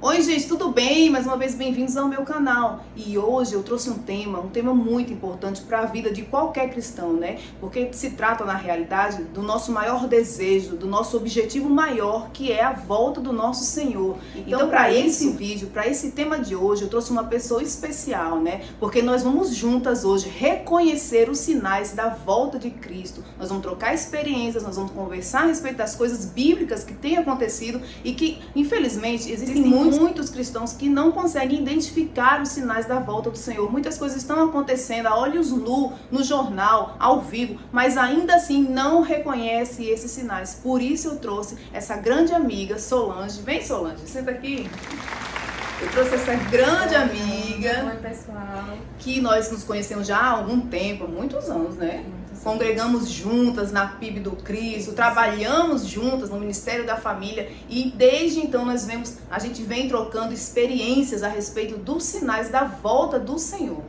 Oi gente, tudo bem? Mais uma vez bem-vindos ao meu canal. E hoje eu trouxe um tema muito importante para a vida de qualquer cristão, né? Porque se trata na realidade do nosso maior desejo, do nosso objetivo maior, que é a volta do nosso Senhor. Então para esse vídeo, para esse tema de hoje, eu trouxe uma pessoa especial, né? Porque nós vamos juntas hoje reconhecer os sinais da volta de Cristo. Nós vamos trocar experiências, nós vamos conversar a respeito das coisas bíblicas que têm acontecido e que, infelizmente, existem muitos cristãos que não conseguem identificar os sinais da volta do Senhor. Muitas coisas estão acontecendo a olhos nus, no jornal, ao vivo, mas ainda assim não reconhece esses sinais. Por isso eu trouxe essa grande amiga, Solange. Vem, Solange, senta aqui. Eu trouxe essa grande amiga. Oi, pessoal. Que nós nos conhecemos já há algum tempo, há muitos anos, né? Congregamos juntas na PIB do Cristo, trabalhamos juntas no Ministério da Família e desde então a gente vem trocando experiências a respeito dos sinais da volta do Senhor.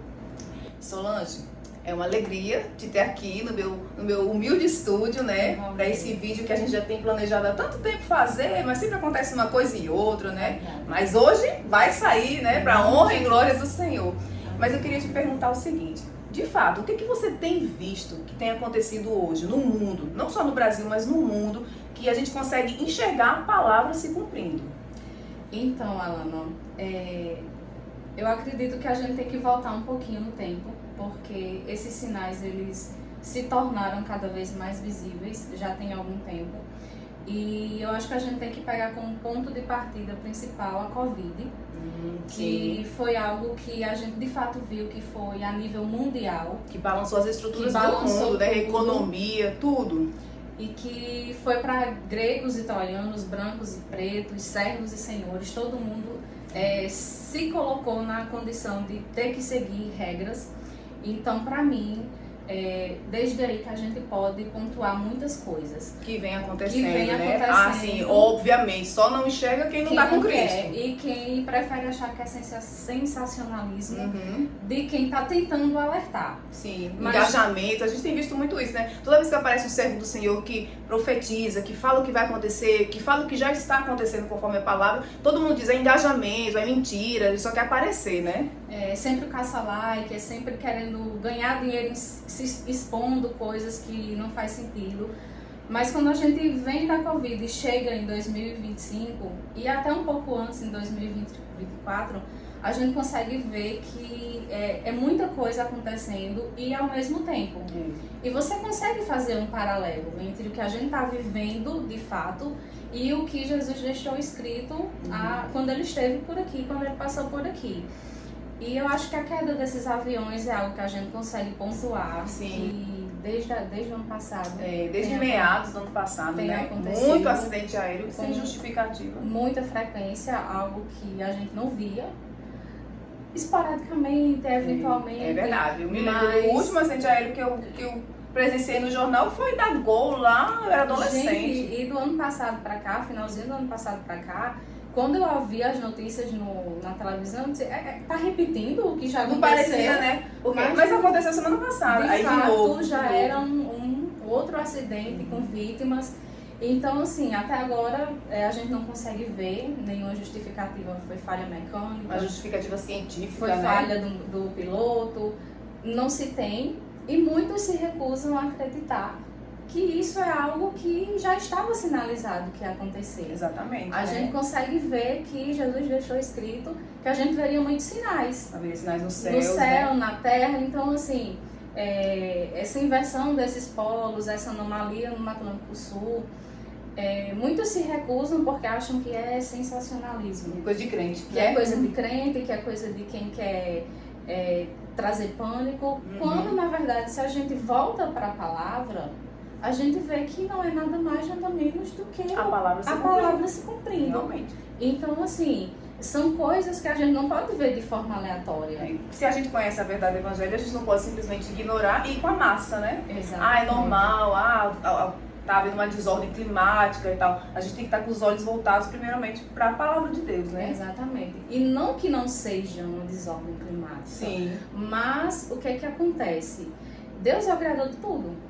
Solange, é uma alegria te ter aqui no meu humilde estúdio, né? Para esse vídeo que a gente já tem planejado há tanto tempo fazer, mas sempre acontece uma coisa e outra, né? Mas hoje vai sair, né? Para honra e glória do Senhor. Mas eu queria te perguntar o seguinte: de fato, o que você tem visto que tem acontecido hoje no mundo, não só no Brasil, mas no mundo, que a gente consegue enxergar a palavra se cumprindo? Então, Alana, eu acredito que a gente tem que voltar um pouquinho no tempo, porque esses sinais, eles se tornaram cada vez mais visíveis, já tem algum tempo. E eu acho que a gente tem que pegar como ponto de partida principal a Covid, que foi algo que a gente de fato viu que foi a nível mundial. Que balançou as estruturas do mundo, né? Economia, tudo. E que foi para gregos, italianos, brancos e pretos, servos e senhores, todo mundo se colocou na condição de ter que seguir regras. Então, para mim, desde aí que a gente pode pontuar muitas coisas que vem acontecendo, né? Ah, sim, obviamente, só não enxerga quem não está com Cristo. E quem prefere achar que é sensacionalismo de quem está tentando alertar. Sim, engajamento, a gente tem visto muito isso, né? Toda vez que aparece um servo do Senhor que profetiza, que fala o que vai acontecer, que fala o que já está acontecendo conforme a palavra, todo mundo diz engajamento, é mentira, ele só quer aparecer, né? É sempre caça-like, é sempre querendo ganhar dinheiro se expondo coisas que não faz sentido. Mas quando a gente vem da Covid e chega em 2025 e até um pouco antes, em 2024, a gente consegue ver que é muita coisa acontecendo e ao mesmo tempo. E você consegue fazer um paralelo entre o que a gente está vivendo de fato e o que Jesus deixou escrito quando ele esteve por aqui, quando ele passou por aqui. E eu acho que a queda desses aviões é algo que a gente consegue pontuar. Sim. Desde o ano passado. Desde meados do ano passado, né? Muito acidente aéreo sem justificativa. Muita frequência, algo que a gente não via. Esporadicamente, eventualmente. É verdade. Eu me lembro, o último acidente aéreo que eu presenciei no jornal foi da Gol lá, eu era adolescente. Gente, e do ano passado pra cá, finalzinho do ano passado pra cá, quando eu ouvi as notícias na televisão, eu disse, tá repetindo o que já aconteceu? Não parecia, né? Mas aconteceu semana passada. De fato, já era um outro acidente com vítimas. Então, assim, até agora a gente não consegue ver nenhuma justificativa. Foi falha mecânica. Uma justificativa científica, foi falha do piloto. Não se tem. E muitos se recusam a acreditar que isso é algo que já estava sinalizado que ia acontecer. Exatamente. A gente consegue ver que Jesus deixou escrito que a gente veria muitos sinais. Haveria sinais no céu, né? Na terra. Então, assim, essa inversão desses polos, essa anomalia no Atlântico Sul, muitos se recusam porque acham que é sensacionalismo. Coisa de crente. Que é coisa de crente, que é coisa de quem quer trazer pânico. Quando, na verdade, se a gente volta para a palavra, a gente vê que não é nada mais, nada menos do que a palavra se cumprindo. Realmente. Então, assim, são coisas que a gente não pode ver de forma aleatória. Se a gente conhece a verdade do evangelho, a gente não pode simplesmente ignorar e ir com a massa, né? Exatamente. É normal, tá havendo uma desordem climática e tal. A gente tem que estar com os olhos voltados primeiramente para a palavra de Deus, né? Exatamente. E não que não seja uma desordem climática. Sim. Mas o que é que acontece? Deus é o criador de tudo.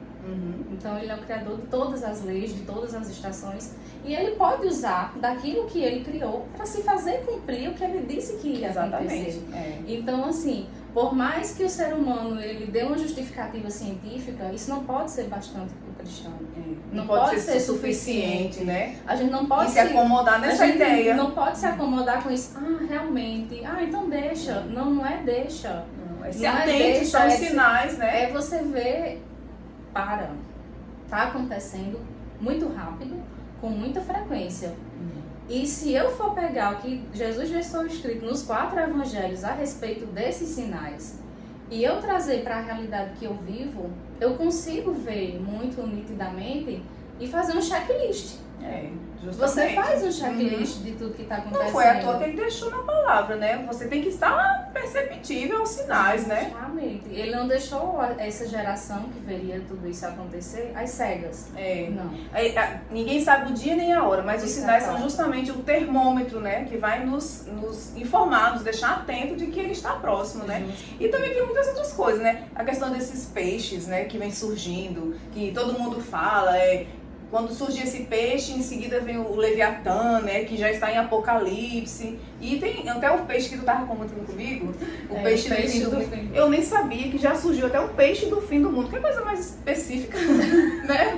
Então ele é o criador de todas as leis, de todas as estações, e ele pode usar daquilo que ele criou para se fazer cumprir. cumprir o que ele disse que ia acontecer. É. Então, assim, por mais que o ser humano ele dê uma justificativa científica, isso não pode ser bastante para o cristão. Não pode ser suficiente, né? A gente não pode se acomodar nessa ideia. Não pode se acomodar com isso. realmente. Então deixa. Não é deixa. Se atente, são sinais, né? É você ver, tá acontecendo muito rápido, com muita frequência. E se eu for pegar o que Jesus deixou escrito nos 4 evangelhos a respeito desses sinais, e eu trazer para a realidade que eu vivo, eu consigo ver muito nitidamente e fazer um checklist. Você faz um checklist de tudo que está acontecendo. Não foi à toa que ele deixou na palavra, né? Você tem que estar perceptível aos sinais, né? Justamente. Ele não deixou essa geração que veria tudo isso acontecer às cegas. Não. Ninguém sabe o dia nem a hora, mas os sinais são justamente o termômetro, né? Que vai nos informar, nos deixar atento de que ele está próximo, né? E também tem muitas outras coisas, né? A questão desses peixes, né? Que vem surgindo, que todo mundo fala, quando surge esse peixe, em seguida vem o Leviatã, né, que já está em Apocalipse. E tem até o peixe que tu estava comentando comigo, o peixe do fim. Eu nem sabia que já surgiu até o peixe do fim do mundo. Que coisa mais específica, né?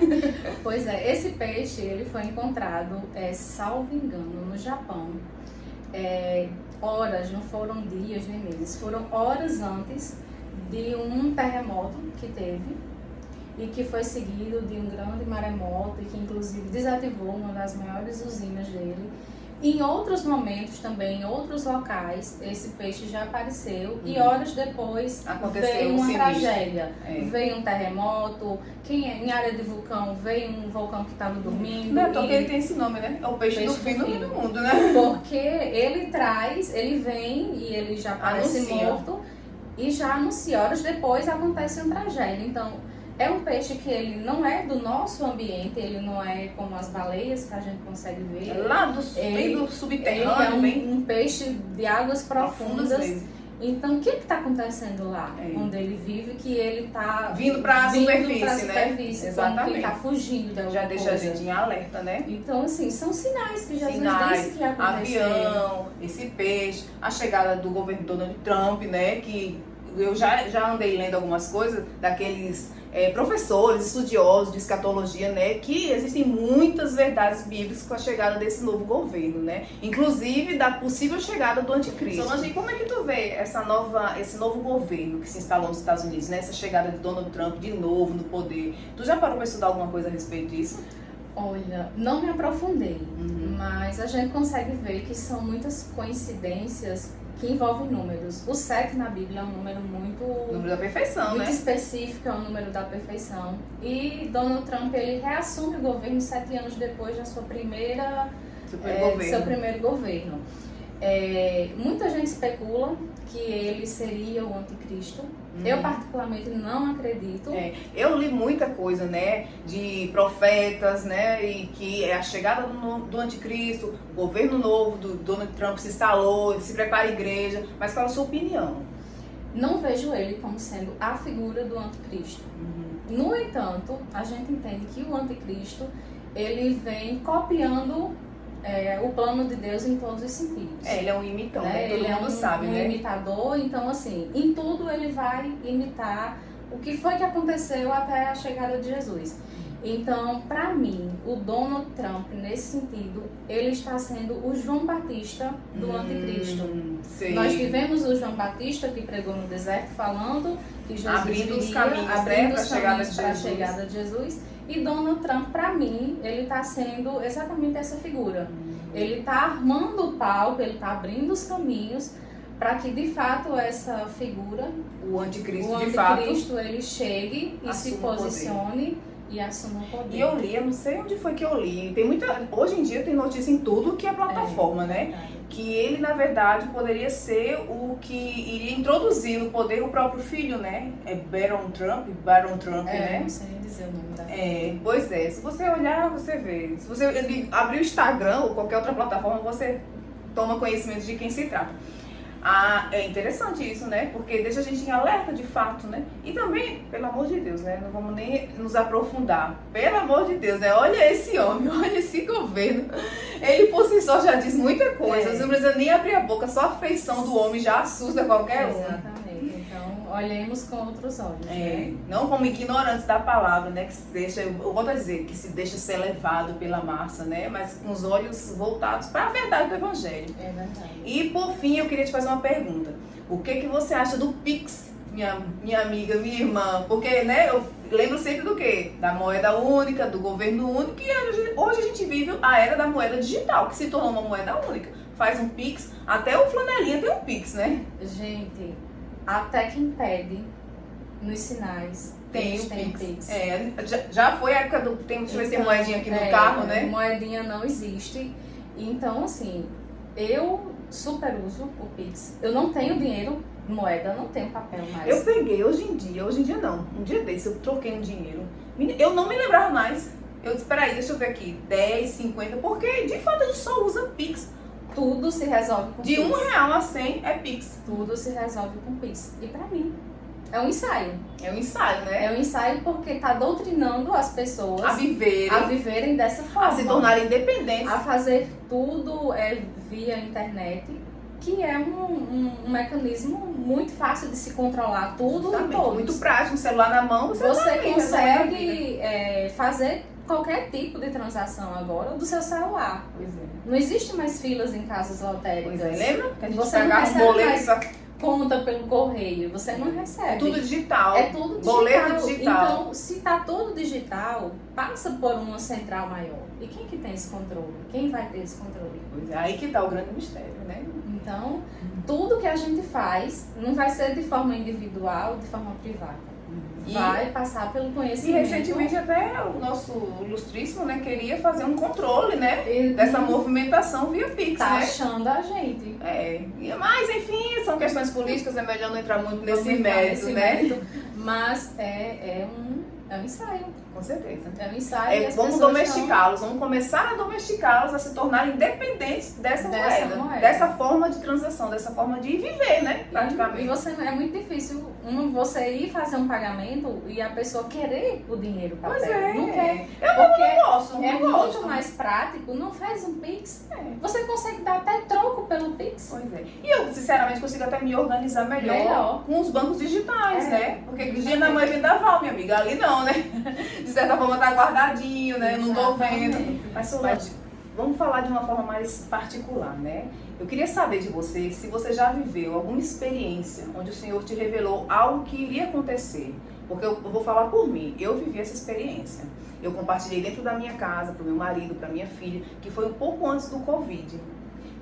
Pois é, esse peixe ele foi encontrado, salvo engano, no Japão. Horas, não foram dias nem meses, foram horas antes de um terremoto que teve. E que foi seguido de um grande maremoto e que inclusive desativou uma das maiores usinas dele. Em outros momentos também, em outros locais, esse peixe já apareceu e horas depois veio uma tragédia. Veio um terremoto, em área de vulcão veio um vulcão que estava dormindo. Não é porque ele tem esse nome, né? É o peixe do fim do mundo, né? Porque ele vem e ele já aparece morto e já anuncia. Horas depois acontece uma tragédia. Então, é um peixe que ele não é do nosso ambiente, ele não é como as baleias que a gente consegue ver. Lá do subterrâneo. Ele é um peixe de águas profundas. Então, o que está acontecendo lá? Onde ele vive, que ele está vindo para a superfície, né? Exatamente. Que ele está fugindo da Já deixa a gente em alerta, né? Então, assim, são sinais que Jesus disse que ia acontecer. Avião, esse peixe, a chegada do governo Donald Trump, né? Que eu já andei lendo algumas coisas daqueles professores, estudiosos de escatologia, né, que existem muitas verdades bíblicas com a chegada desse novo governo, né, inclusive da possível chegada do anticristo. Solange, como é que tu vê esse novo governo que se instalou nos Estados Unidos, né, essa chegada de Donald Trump de novo no poder? Tu já parou para estudar alguma coisa a respeito disso? Olha, não me aprofundei, mas a gente consegue ver que são muitas coincidências que envolve números. O 7 na Bíblia é um número muito... número da perfeição, muito específico, é um número da perfeição. E Donald Trump, ele reassume o governo 7 anos depois da sua seu primeiro governo. Muita gente especula que ele seria o anticristo. Eu particularmente não acredito. Eu li muita coisa, né, de profetas, né, e que é a chegada do anticristo, o governo novo do Donald Trump se instalou, se prepara a igreja. Mas qual é a sua opinião? Não vejo ele como sendo a figura do anticristo. No entanto, a gente entende que o anticristo, ele vem copiando o plano de Deus em todos os sentidos. Ele é um imitador, né? Todo mundo sabe, né? Imitador, então assim, em tudo ele vai imitar o que foi que aconteceu até a chegada de Jesus. Então, para mim, o Donald Trump, nesse sentido, ele está sendo o João Batista do anticristo. Sim. Nós tivemos o João Batista que pregou no deserto falando que Jesus abrindo viria, os caminhos para a chegada de Jesus. E Donald Trump, para mim, ele está sendo exatamente essa figura. Ele está armando o palco, ele está abrindo os caminhos para que, de fato, essa figura, o anticristo, ele chegue e se posicione e assuma o poder. E eu li, eu não sei onde foi que eu li. Hoje em dia tem notícia em tudo que é plataforma, né? Que ele, na verdade, poderia ser o que iria introduzir no poder o próprio filho, né? Baron Trump, né? Não sei dizer o nome da pois é, se você olhar, você vê. Se você abrir o Instagram ou qualquer outra plataforma, você toma conhecimento de quem se trata. Ah, é interessante isso, né? Porque deixa a gente em alerta de fato, né? E também, pelo amor de Deus, né? Não vamos nem nos aprofundar. Pelo amor de Deus, né? Olha esse homem, olha esse governo. Ele por si só já diz muita coisa. Você não precisa nem abrir a boca, só a feição do homem já assusta qualquer um. Exatamente. Então, olhemos com outros olhos. Né? Não como ignorantes da palavra, né? Que se deixa, eu volto a dizer, que se deixa ser levado pela massa, né? Mas com os olhos voltados para a verdade do Evangelho. É verdade. E por fim, eu queria te fazer uma pergunta. O que você acha do Pix, minha amiga, minha irmã? Porque, né, eu lembro sempre do quê? Da moeda única, do governo único, e hoje a gente vive a era da moeda digital, que se tornou uma moeda única. Faz um Pix, até o flanelinha tem um Pix, né? Gente, até quem pede nos sinais Tem o tem Pix. Já foi a época do tempo, deixa eu ver se tem moedinha aqui no carro, né? Moedinha não existe. Então, assim, eu super uso o Pix. Eu não tenho dinheiro em moeda, não tenho papel mais. Eu peguei hoje em dia não. Um dia desse eu troquei um dinheiro. Eu não me lembrava mais. Eu disse, peraí, deixa eu ver aqui, 10, 50, porque de fato a gente só usa Pix. Tudo se resolve com De Pix. R$1 a 100 é Pix. Tudo se resolve com Pix. E pra mim, é um ensaio. É um ensaio, né? É um ensaio porque tá doutrinando as pessoas A viverem dessa forma. a se tornarem independentes. A fazer tudo via internet, que é um mecanismo muito fácil de se controlar tudo e todos. Muito prático, um celular na mão, Você consegue fazer qualquer tipo de transação agora do seu celular. Pois é. Não existe mais filas em casas lotéricas. Pois é, lembra? Que a gente Você não pagava recebe boletos mais conta pelo correio, você não recebe. tudo digital. É tudo digital. Boleto digital. Então, se tá tudo digital, passa por uma central maior. E quem que tem esse controle? Quem vai ter esse controle? Pois é, aí que tá o grande mistério, né? Então, tudo que a gente faz não vai ser de forma individual, de forma privada. Vai passar pelo E conhecimento. recentemente até o nosso ilustríssimo, né, queria fazer um controle, né, dessa movimentação via Pix, tá né? achando a gente. Mas enfim, são questões políticas, é melhor não entrar muito nesse Vamos entrar mérito, nesse né? mérito. Mas é um ensaio. Com certeza. É um ensaio. E as Vamos pessoas domesticá-los, vamos começar a domesticá-los, a se tornarem independentes dessa moeda, dessa forma de transação, dessa forma de viver, né? Praticamente. E é muito difícil você ir fazer um pagamento e a pessoa querer o dinheiro papel. Pois é. Não quer. Eu Porque não gosto, é não gosto. muito mais prático, não faz um Pix. Você consegue dar até troco pelo Pix. Pois é. E eu, sinceramente, consigo até me organizar melhor com os bancos digitais, né? Porque o dia da mãe vendaval, minha amiga, ali não, né? De certa forma tá guardadinho, né? Não tô vendo. Mas, Solange, vamos falar de uma forma mais particular, né? Eu queria saber de você se você já viveu alguma experiência onde o Senhor te revelou algo que iria acontecer. Porque eu vou falar por mim, eu vivi essa experiência. Eu compartilhei dentro da minha casa, pro meu marido, pra minha filha, que foi um pouco antes do Covid.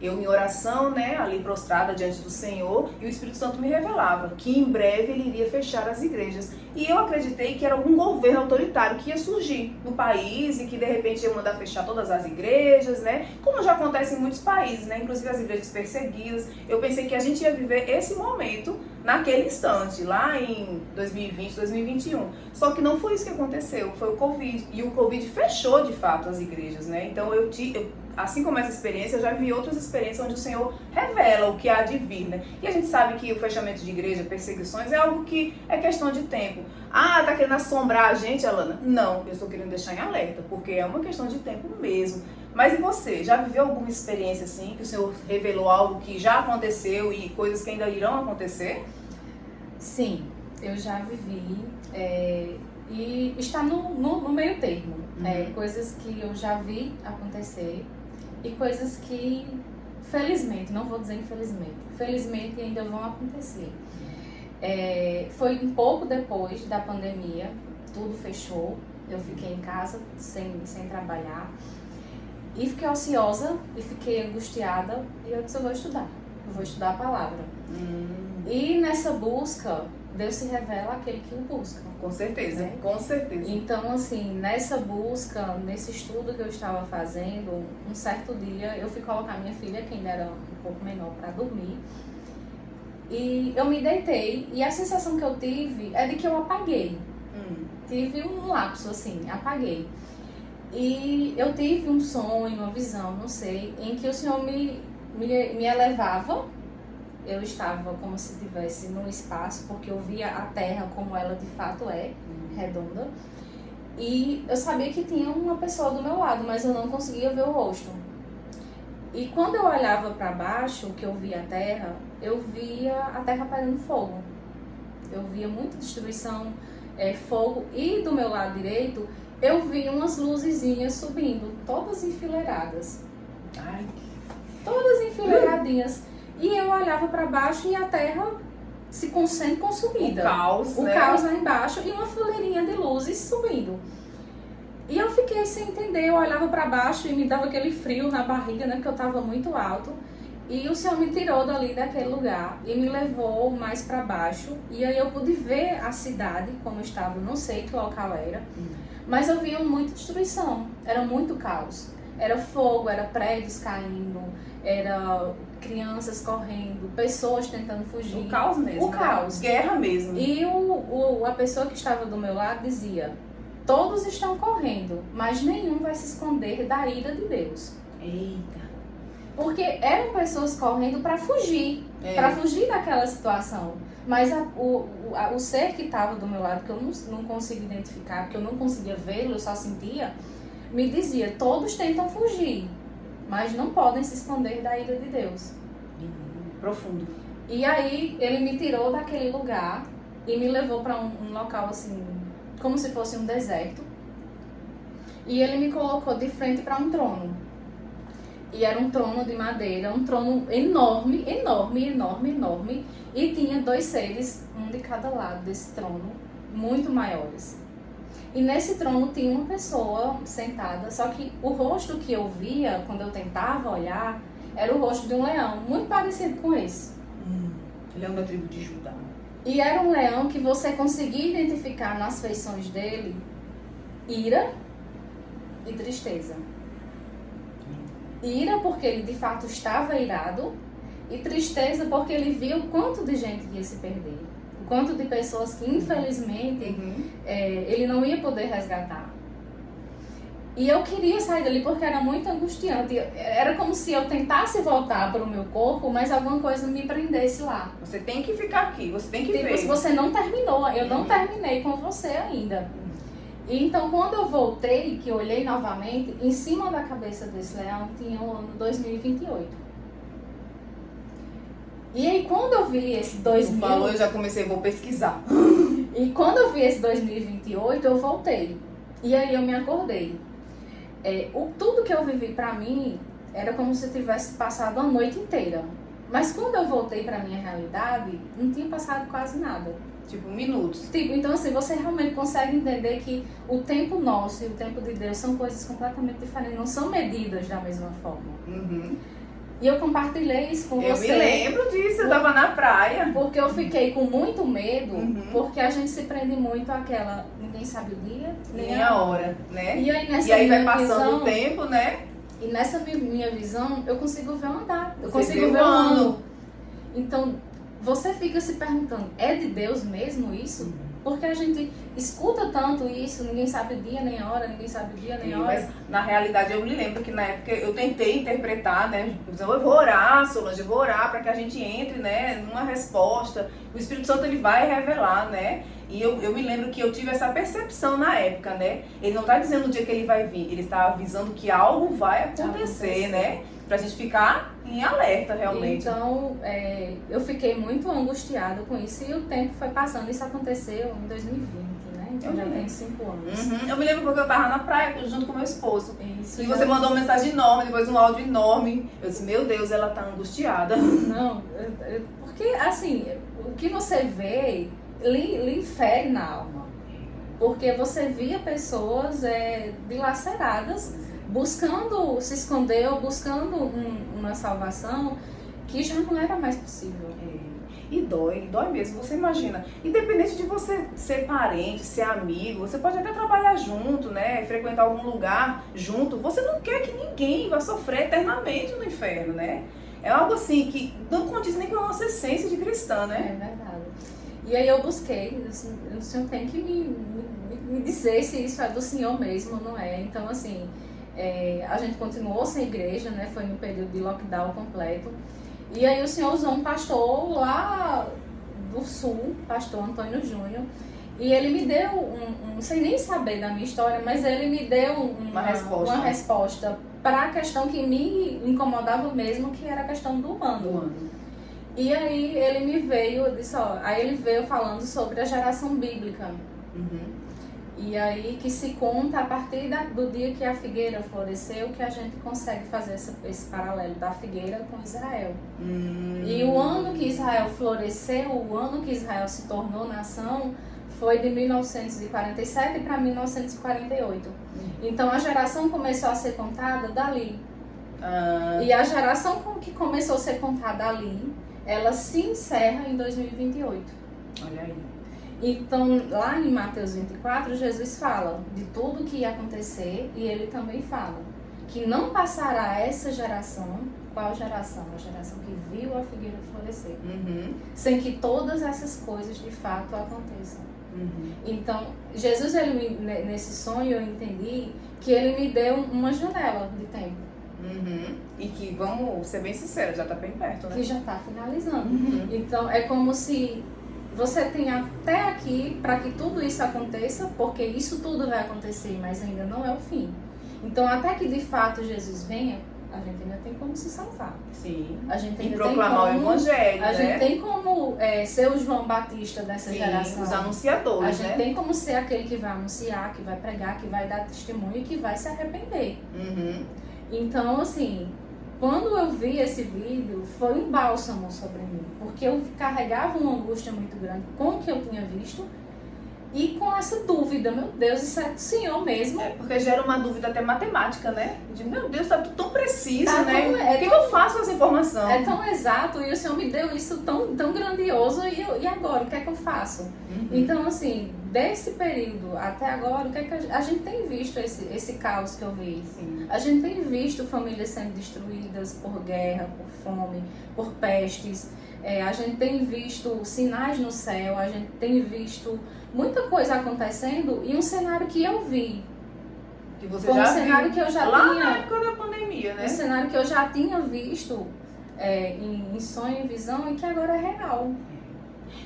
Eu em oração, né, ali prostrada diante do Senhor, e o Espírito Santo me revelava que em breve ele iria fechar as igrejas. E eu acreditei que era algum governo autoritário que ia surgir no país e que de repente ia mandar fechar todas as igrejas, né, como já acontece em muitos países, né, inclusive as igrejas perseguidas. Eu pensei que a gente ia viver esse momento naquele instante, lá em 2020, 2021. Só que não foi isso que aconteceu, foi o Covid. E o Covid fechou de fato as igrejas, né, então assim como essa experiência, eu já vi outras experiências onde o Senhor revela o que há de vir, né? E a gente sabe que o fechamento de igreja, perseguições, é algo que é questão de tempo. Ah, tá querendo assombrar a gente, Alana? Não, eu estou querendo deixar em alerta, porque é uma questão de tempo mesmo. Mas e você? Já viveu alguma experiência assim, que o Senhor revelou algo que já aconteceu e coisas que ainda irão acontecer? Sim, eu já vivi e está no meio termo. Coisas que eu já vi acontecer e coisas que, felizmente, não vou dizer infelizmente, felizmente ainda vão acontecer. Foi um pouco depois da pandemia, tudo fechou, eu fiquei em casa sem trabalhar e fiquei ociosa e fiquei angustiada e eu disse, eu vou estudar a palavra. E nessa busca, Deus se revela àquele que o busca. Com certeza, com certeza. Então, assim, nessa busca, nesse estudo que eu estava fazendo, um certo dia eu fui colocar minha filha, que ainda era um pouco menor, para dormir. E eu me deitei e a sensação que eu tive é de que eu apaguei. Tive um lapso, assim, apaguei. E eu tive um sonho, uma visão, não sei, em que o Senhor me elevava eu estava como se estivesse no espaço, porque eu via a Terra como ela de fato é, redonda. E eu sabia que tinha uma pessoa do meu lado, mas eu não conseguia ver o rosto. E quando eu olhava para baixo, que eu via a Terra pegando fogo. Eu via muita destruição, fogo. E do meu lado direito, eu via umas luzezinhas subindo, todas enfileiradas. Ai. Todas enfileiradinhas. E eu olhava para baixo e a Terra sendo consumida. O caos, o caos lá embaixo e uma fileirinha de luzes subindo. E eu fiquei sem entender, eu olhava para baixo e me dava aquele frio na barriga, né, porque eu estava muito alto. E o Senhor me tirou dali daquele lugar e me levou mais para baixo. E aí eu pude ver a cidade como estava, não sei que local era, mas eu via muita destruição, era muito caos. Era fogo, era prédios caindo, era crianças correndo, pessoas tentando fugir. O caos mesmo. O caos. Guerra mesmo. E a pessoa que estava do meu lado dizia: todos estão correndo, mas nenhum vai se esconder da ira de Deus. Eita. Porque eram pessoas correndo para fugir, para fugir daquela situação. Mas o ser que estava do meu lado, que eu não consigo identificar, porque eu não conseguia vê-lo, eu só sentia, me dizia: todos tentam fugir, mas não podem se esconder da ira de Deus. Profundo. E aí ele me tirou daquele lugar e me levou para um local assim, como se fosse um deserto. E ele me colocou de frente para um trono. E era um trono de madeira, um trono enorme, enorme, enorme, enorme. E tinha 2 seres, um de cada lado desse trono, muito maiores. E nesse trono tinha uma pessoa sentada, só que o rosto que eu via, quando eu tentava olhar, era o rosto de um leão, muito parecido com esse. Leão da tribo de Judá. E era um leão que você conseguia identificar nas feições dele ira e tristeza. Ira porque ele de fato estava irado, e tristeza porque ele viu o quanto de gente ia se perder, o quanto de pessoas que infelizmente ele não ia poder resgatar. E eu queria sair dali porque era muito angustiante. Era como se eu tentasse voltar para o meu corpo, mas alguma coisa me prendesse lá. Você tem que ficar aqui, você tem que ver. Se você não terminou, eu não terminei com você ainda. E então, quando eu voltei, que eu olhei novamente, em cima da cabeça desse leão tinha o ano 2028. E aí, quando eu vi esse 2000... falou, eu já comecei, vou pesquisar. E quando eu vi esse 2028, eu voltei. E aí eu me acordei. Tudo que eu vivi pra mim era como se eu tivesse passado a noite inteira. Mas quando eu voltei pra minha realidade, não tinha passado quase nada. Tipo, minutos. Então assim, você realmente consegue entender que o tempo nosso e o tempo de Deus são coisas completamente diferentes, não são medidas da mesma forma. E eu compartilhei isso com você. Eu me lembro disso, eu tava na praia. Porque eu fiquei com muito medo, porque a gente se prende muito àquela, ninguém sabe o dia, nem a hora, né? E aí, aí vai passando o tempo, né? E nessa minha visão, eu consigo ver o andar, eu Você consigo ver o ano. Então, você fica se perguntando, é de Deus mesmo isso? Porque a gente escuta tanto isso, ninguém sabe o dia nem a hora, ninguém sabe o dia nem a hora. Mas na realidade eu me lembro que na época eu tentei interpretar, né? Eu vou orar, Solange, eu vou orar para que a gente entre, né, numa resposta. O Espírito Santo ele vai revelar, né? E eu me lembro que eu tive essa percepção na época, né? Ele não está dizendo o dia que ele vai vir, ele está avisando que algo vai acontecer, né? Pra gente ficar em alerta, realmente. Então, eu fiquei muito angustiada com isso e o tempo foi passando. Isso aconteceu em 2020, né? Então já tem 5 anos. Eu me lembro porque eu tava na praia junto com meu esposo. Isso, e você mandou uma mensagem enorme, depois um áudio enorme. Eu disse, meu Deus, ela tá angustiada. Não, porque assim, o que você vê lhe infere na alma. Porque você via pessoas dilaceradas, buscando se esconder ou buscando uma salvação que já não era mais possível. E dói mesmo, você imagina. Independente de você ser parente, ser amigo, você pode até trabalhar junto, né? Frequentar algum lugar junto. Você não quer que ninguém vá sofrer eternamente no inferno, né? É algo assim que não condiz nem com a nossa essência de cristã, né? É verdade. E aí eu busquei, o Senhor tem que me dizer se isso é do Senhor mesmo ou não é. Então, assim, a gente continuou sem igreja, né? Foi no período de lockdown completo. E aí o Senhor usou um pastor lá do sul, pastor Antônio Júnior, e ele me deu não sei nem saber da minha história, mas ele me deu uma resposta para a questão que me incomodava mesmo, que era a questão do ano. E aí ele me veio, aí ele veio falando sobre a geração bíblica. E aí que se conta a partir do dia que a figueira floresceu, que a gente consegue fazer esse paralelo da figueira com Israel. E o ano que Israel floresceu, o ano que Israel se tornou nação, foi de 1947 para 1948. Então a geração começou a ser contada dali. E a geração que começou a ser contada ali, ela se encerra em 2028. Olha aí. Então, lá em Mateus 24, Jesus fala de tudo que ia acontecer, e ele também fala que não passará essa geração. Qual geração? A geração que viu a figueira florescer. Sem que todas essas coisas de fato aconteçam. Então, Jesus, nesse sonho, eu entendi que ele me deu uma janela de tempo. E que, vamos ser bem sinceros, já está bem perto, né? Que já está finalizando. Então, é como se você tem até aqui para que tudo isso aconteça, porque isso tudo vai acontecer, mas ainda não é o fim. Então, até que de fato Jesus venha, a gente ainda tem como se salvar. Sim. A gente ainda e proclamar tem como, o evangelho, a gente tem como ser o João Batista dessa geração. Os anunciadores, A gente tem como ser aquele que vai anunciar, que vai pregar, que vai dar testemunho e que vai se arrepender. Então, assim, quando eu vi esse vídeo, foi um bálsamo sobre mim, porque eu carregava uma angústia muito grande com o que eu tinha visto e com essa dúvida, meu Deus, isso é do Senhor mesmo? É, porque gera uma dúvida até matemática, né? De, meu Deus, tá tudo tão preciso, tá né? O que eu faço com essa informação? É tão exato, e o Senhor me deu isso tão grandioso, e agora, o que é que eu faço? Então, assim, desse período até agora, o que é que a gente tem visto esse caos que eu vi? A gente tem visto famílias sendo destruídas por guerra, por fome, por pestes. A gente tem visto sinais no céu, a gente tem visto muita coisa acontecendo, e um cenário que eu vi. Que você foi já um cenário viu que eu já lá tinha, na época da pandemia, né? um cenário que eu já tinha visto em sonho e visão, e que agora é real.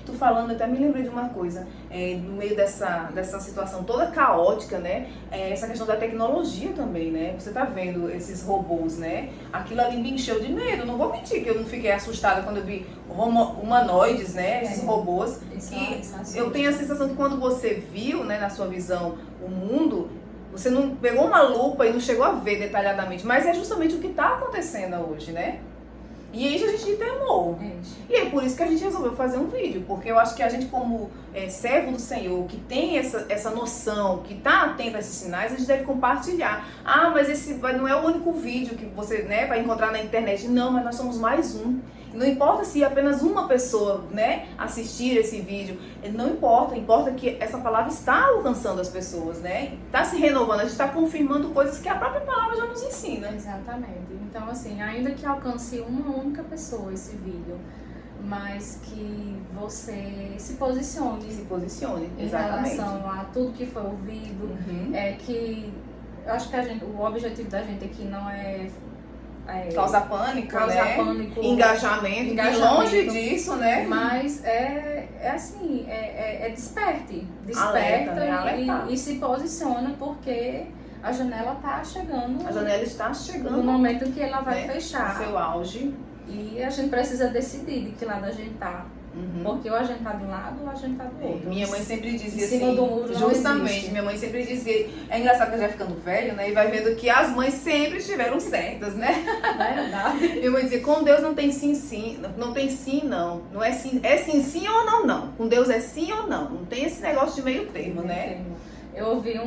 Tu falando, até me lembrei de uma coisa, no meio dessa situação toda caótica, né? Essa questão da tecnologia também, né? Você tá vendo esses robôs, né? Aquilo ali me encheu de medo, não vou mentir que eu não fiquei assustada quando eu vi humanoides, né? Esses robôs. E eu tenho a sensação que quando você viu, né, na sua visão, o mundo, você não pegou uma lupa e não chegou a ver detalhadamente, mas é justamente o que está acontecendo hoje, né? E aí a gente temou. E é por isso que a gente resolveu fazer um vídeo, porque eu acho que a gente, como servo do Senhor, que tem essa noção, que está atento a esses sinais, a gente deve compartilhar. Ah, mas esse não é o único vídeo que você, né, vai encontrar na internet. Não, mas nós somos mais um. Não importa se apenas uma pessoa, né, assistir esse vídeo, não importa, importa que essa palavra está alcançando as pessoas, né, está se renovando, a gente está confirmando coisas que a própria palavra já nos ensina. Exatamente. Então, assim, ainda que alcance uma única pessoa esse vídeo, mas que você se posicione. Exatamente. Em relação a tudo que foi ouvido, que eu acho que o objetivo da gente aqui não é causar pânico, né? Engajamento, longe disso, né? Mas assim, desperte Alerta, né? e se posiciona, porque a janela está chegando. A janela está chegando. No momento em que ela vai fechar. Seu auge. E a gente precisa decidir de que lado a gente tá. Porque ou a gente tá de um lado ou a gente tá do outro. Minha mãe sempre dizia assim, do muro justamente, minha mãe sempre dizia, é engraçado que ela já ficando velho, né, e vai vendo que as mães sempre estiveram certas, né? Verdade. Minha mãe dizia, com Deus não tem sim, não tem sim, não. Não é sim, sim ou não. Com Deus é sim ou não. Não tem esse negócio de meio termo, né? Eu ouvi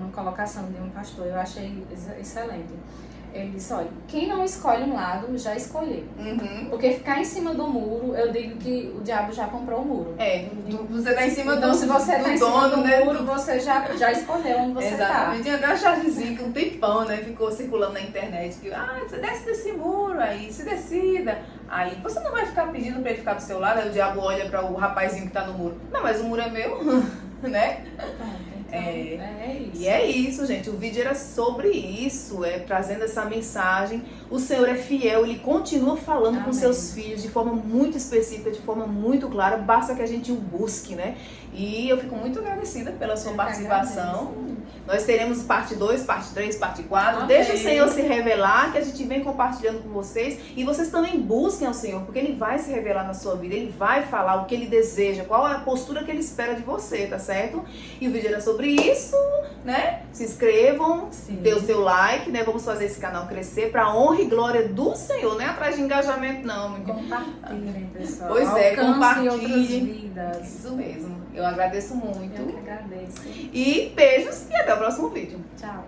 uma colocação de um pastor, eu achei excelente. Ele disse, olha, quem não escolhe um lado, já escolheu. Porque ficar em cima do muro, eu digo que o diabo já comprou o muro. Você tá em cima então, se você tá em cima do né? muro, você já escolheu onde você Exatamente. tá. Tinha até um chargezinho que um tempão, né, ficou circulando na internet, que, você desce desse muro aí, se decida. Aí você não vai ficar pedindo pra ele ficar do seu lado, aí o diabo olha para o rapazinho que tá no muro. Não, mas o muro é meu, né? É isso. E é isso, gente. O vídeo era sobre isso, trazendo essa mensagem. O Senhor é fiel, Ele continua falando com Amém. seus filhos de forma muito específica, de forma muito clara. Basta que a gente o busque, né? E eu fico muito agradecida pela sua participação. Nós teremos parte 2, parte 3, parte 4. Amém. Deixa o Senhor se revelar, que a gente vem compartilhando com vocês. E vocês também busquem ao Senhor, porque Ele vai se revelar na sua vida. Ele vai falar o que Ele deseja, qual é a postura que Ele espera de você, tá certo? E o vídeo era sobre isso, né? Se inscrevam, dê o seu like, né? Vamos fazer esse canal crescer pra honra e glória do Senhor, não é atrás de engajamento, não. Compartilhem, pessoal. Pois Alcancem outras compartilhem. vidas. Isso mesmo. Eu agradeço muito. Eu que agradeço. E beijos e até o próximo vídeo. Tchau.